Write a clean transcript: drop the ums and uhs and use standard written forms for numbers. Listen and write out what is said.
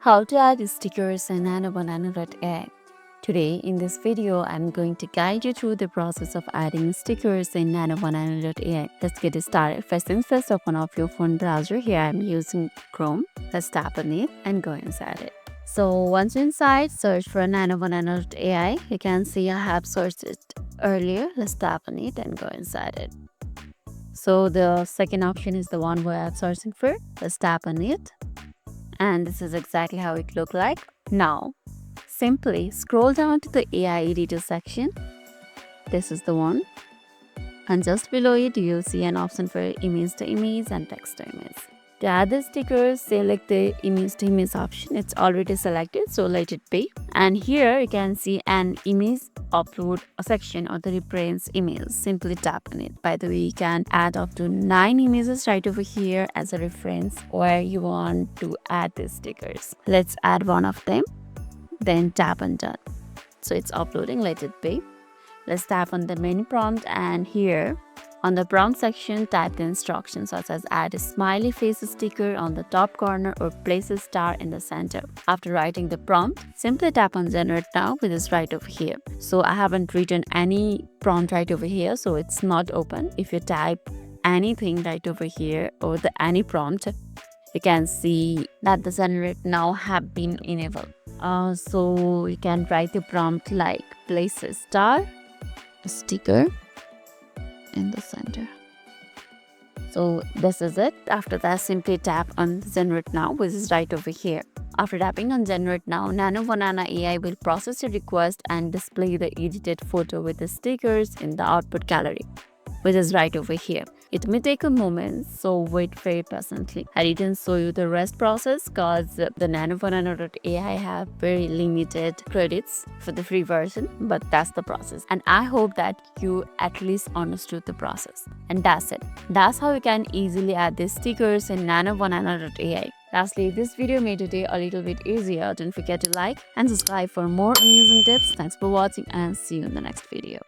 How to add stickers in NanoBanana AI. Today in this video, I'm going to guide you through the process of adding stickers in NanoBanana AI. Let's get started. First things first, open up your phone browser. Here I'm using Chrome. Let's tap on it and go inside it. So once you're inside, search for NanoBanana AI. You can see I have searched it earlier. Let's tap on it and go inside it. So the second option is the one where I'm searching for. Let's tap on it. And this is exactly how it looks like. Now, simply scroll down to the AI editor section. This is the one. And just below it, you'll see an option for image to image and text to image. To add the stickers, select the image to image option. It's already selected, so let it be. And here you can see an image upload section or the reference image. Simply tap on it. By the way, you can add up to 9 images right over here as a reference where you want to add the stickers. Let's add one of them. Then tap on done. So it's uploading, let it be. Let's tap on the menu prompt, and here on the prompt section, type the instructions such as add a smiley face sticker on the top corner or place a star in the center. After writing the prompt, simply tap on generate now, which is right over here. So I haven't written any prompt right over here, so it's not open. If you type anything right over here or the any prompt, you can see that the generate now have been enabled. So you can write the prompt like place a star, a sticker in the center. So this is it. After that, simply tap on generate now, which is right over here. After tapping on generate now, NanoBanana AI will process your request and display the edited photo with the stickers in the output gallery, which is right over here. It may take a moment, so wait very patiently. I didn't show you the rest process because the NanoBanana AI have very limited credits for the free version, but that's the process. And I hope that you at least understood the process. And that's it. That's how you can easily add these stickers in NanoBanana AI. Lastly, if this video made today a little bit easier, don't forget to like and subscribe for more amazing tips. Thanks for watching and see you in the next video.